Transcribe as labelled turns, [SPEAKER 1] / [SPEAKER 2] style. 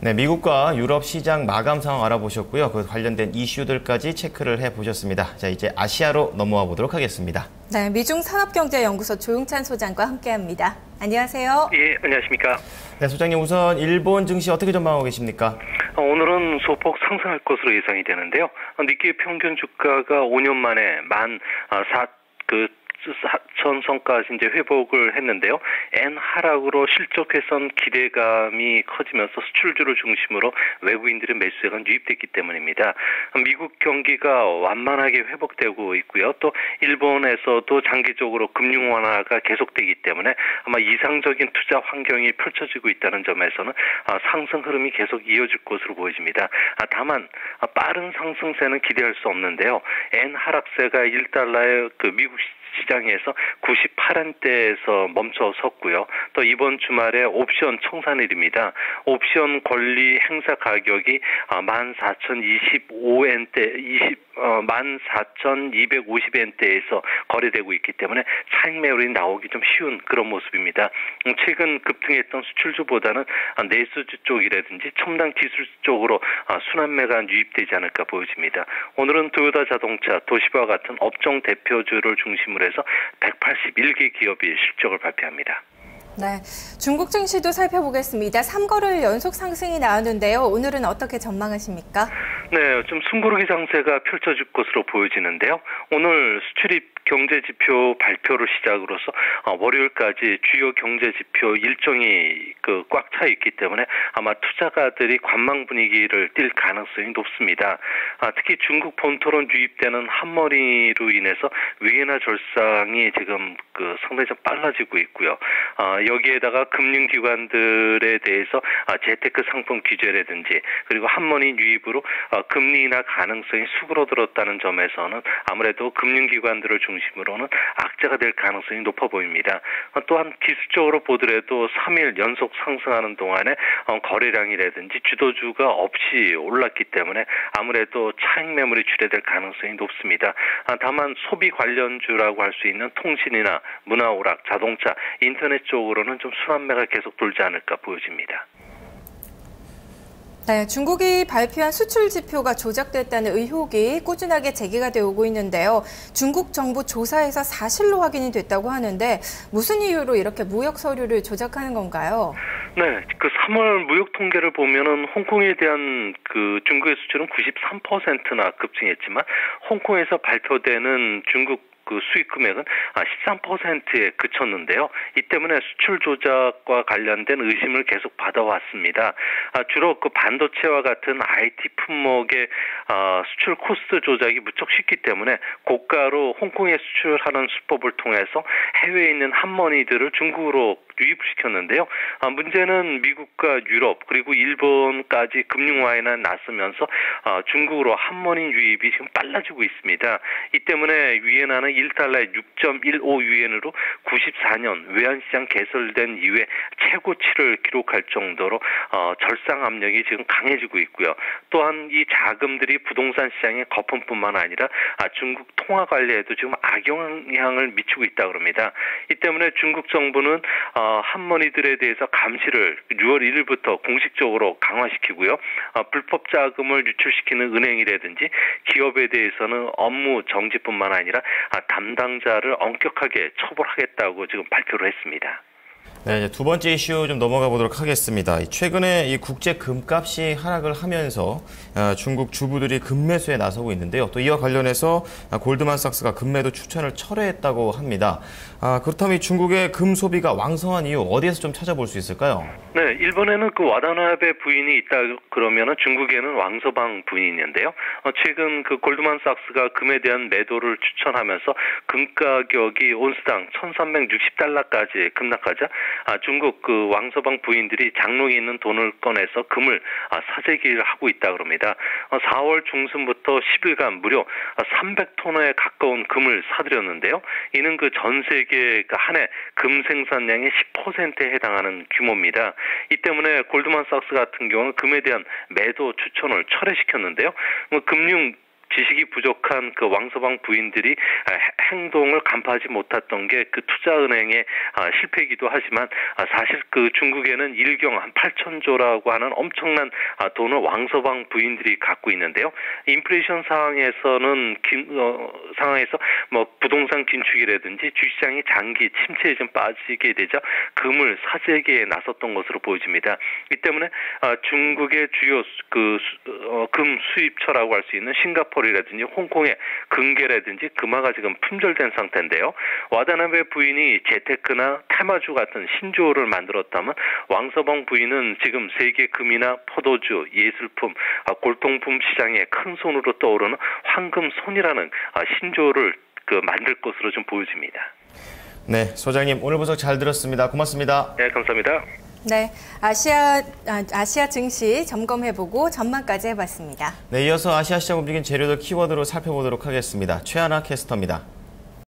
[SPEAKER 1] 네, 미국과 유럽 시장 마감 상황 알아보셨고요. 그 관련된 이슈들까지 체크를 해보셨습니다. 자, 이제 아시아로 넘어와 보도록 하겠습니다.
[SPEAKER 2] 네, 미중산업경제연구소 조용찬 소장과 함께합니다. 안녕하세요.
[SPEAKER 3] 예, 안녕하십니까.
[SPEAKER 1] 네, 소장님 우선 일본 증시 어떻게 전망하고 계십니까?
[SPEAKER 3] 오늘은 소폭 상승할 것으로 예상이 되는데요. 니케이 평균 주가가 5년 만에 4천 선까지 이제 회복을 했는데요. 엔 하락으로 실적 개선 기대감이 커지면서 수출주를 중심으로 외국인들의 매수세가 유입됐기 때문입니다. 미국 경기가 완만하게 회복되고 있고요. 또 일본에서도 장기적으로 금융 완화가 계속되기 때문에 아마 이상적인 투자 환경이 펼쳐지고 있다는 점에서는 상승 흐름이 계속 이어질 것으로 보여집니다. 다만 빠른 상승세는 기대할 수 없는데요. 엔 하락세가 1달러의 그 미국 시장에서 98원대에서 멈춰 섰고요. 또 이번 주말에 옵션 청산일입니다. 옵션 권리 행사 가격이 14,025엔대, 14,250엔대에서 거래되고 있기 때문에 차익 매물이 나오기 좀 쉬운 그런 모습입니다. 최근 급등했던 수출주보다는 내수주 쪽이라든지 첨단 기술 쪽으로 순환매가 유입되지 않을까 보여집니다. 오늘은 토요타 자동차, 도시바와 같은 업종 대표주를 중심으로 해서 181개 기업이 실적을 발표합니다.
[SPEAKER 2] 네, 중국 증시도 살펴보겠습니다. 3거래일 연속 상승이 나왔는데요. 오늘은 어떻게 전망하십니까?
[SPEAKER 3] 네, 좀 숨고르기 장세가 펼쳐질 것으로 보여지는데요. 오늘 수출입 경제지표 발표를 시작으로서 월요일까지 주요 경제지표 일정이 꽉 차 있기 때문에 아마 투자가들이 관망 분위기를 띌 가능성이 높습니다. 특히 중국 본토로 유입되는 한머리로 인해서 위엔화 절상이 지금 상당히 좀 빨라지고 있고요. 여기에다가 금융기관들에 대해서 재테크 상품 규제라든지 그리고 한머니 유입으로 금리 인하 가능성이 수그러들었다는 점에서는 아무래도 금융기관들을 중심으로는 악재가 될 가능성이 높아 보입니다. 또한 기술적으로 보더라도 3일 연속 상승하는 동안에 거래량이라든지 주도주가 없이 올랐기 때문에 아무래도 차익 매물이 출회될 가능성이 높습니다. 다만 소비 관련주라고 할 수 있는 통신이나 문화 오락, 자동차, 인터넷 쪽으로는 좀 순환매가 계속 돌지 않을까 보여집니다.
[SPEAKER 2] 네, 중국이 발표한 수출 지표가 조작됐다는 의혹이 꾸준하게 제기가 되어 오고 있는데요. 중국 정부 조사에서 사실로 확인이 됐다고 하는데 무슨 이유로 이렇게 무역 서류를 조작하는 건가요?
[SPEAKER 3] 네, 3월 무역 통계를 보면은 홍콩에 대한 중국의 수출은 93%나 급증했지만 홍콩에서 발표되는 중국 수익 금액은 13%에 그쳤는데요. 이 때문에 수출 조작과 관련된 의심을 계속 받아왔습니다. 주로 반도체와 같은 IT 품목의 수출 코스트 조작이 무척 쉽기 때문에 고가로 홍콩에 수출하는 수법을 통해서 해외에 있는 한머니들을 중국으로 유입시켰는데요. 문제는 미국과 유럽 그리고 일본까지 금융 완화에 나서면서 중국으로 한머니 유입이 지금 빨라지고 있습니다. 이 때문에 위엔화는 1달러에 6.15 위엔으로 94년 외환시장 개설된 이후에 최고치를 기록할 정도로 절상 압력이 지금 강해지고 있고요. 또한 이 자금들이 부동산 시장의 거품뿐만 아니라 중국 통화 관리에도 지금 악영향을 미치고 있다고 합니다. 이 때문에 중국 정부는 한머니들에 대해서 감시를 6월 1일부터 공식적으로 강화시키고요. 불법 자금을 유출시키는 은행이라든지 기업에 대해서는 업무 정지뿐만 아니라 담당자를 엄격하게 처벌하겠다고 지금 발표를 했습니다.
[SPEAKER 1] 네, 이제 두 번째 이슈 좀 넘어가 보도록 하겠습니다. 최근에 이 국제 금값이 하락을 하면서 중국 주부들이 금매수에 나서고 있는데요. 또 이와 관련해서 골드만삭스가 금매도 추천을 철회했다고 합니다. 그렇다면 중국의 금 소비가 왕성한 이유 어디에서 좀 찾아볼 수 있을까요?
[SPEAKER 3] 네, 일본에는 와다나베 부인이 있다 그러면은 중국에는 왕서방 부인이 있는데요. 최근 골드만삭스가 금에 대한 매도를 추천하면서 금 가격이 온스당 1,360달러까지 급락하자 중국 왕서방 부인들이 장롱에 있는 돈을 꺼내서 금을 사재기를 하고 있다 그럽니다. 4월 중순부터 10일간 무려 300톤에 가까운 금을 사들였는데요. 이는 전 세계 한 해 금 생산량의 10%에 해당하는 규모입니다. 이 때문에 골드만삭스 같은 경우는 금에 대한 매도 추천을 철회시켰는데요. 금융 지식이 부족한 그 왕서방 부인들이 행동을 간파하지 못했던 게 그 투자은행의 실패이기도 하지만 사실 그 중국에는 일경 한 8천조라고 하는 엄청난 돈을 왕서방 부인들이 갖고 있는데요. 인플레이션 상황에서는 상황에서 뭐 부동산 긴축이라든지 주시장이 장기 침체에 좀 빠지게 되자 금을 사재기에 나섰던 것으로 보여집니다. 이 때문에 중국의 주요 금 수입처라고 할 수 있는 싱가포르라든지 홍콩의 금괴라든지 금화가 지금 품절된 상태인데요. 와다나베 부인이 재테크나 테마주 같은 신조어를 만들었다면 왕서방 부인은 지금 세계 금이나 포도주, 예술품, 골동품 시장에 큰 손으로 떠오르는 황금손이라는 신조어를 만들 것으로 좀 보여집니다.
[SPEAKER 1] 네, 소장님 오늘 분석 잘 들었습니다. 고맙습니다.
[SPEAKER 3] 네, 감사합니다.
[SPEAKER 2] 네, 아시아 증시 점검해보고 전망까지 해봤습니다.
[SPEAKER 1] 네, 이어서 아시아 시장 움직인 재료들 키워드로 살펴보도록 하겠습니다. 최하나 캐스터입니다.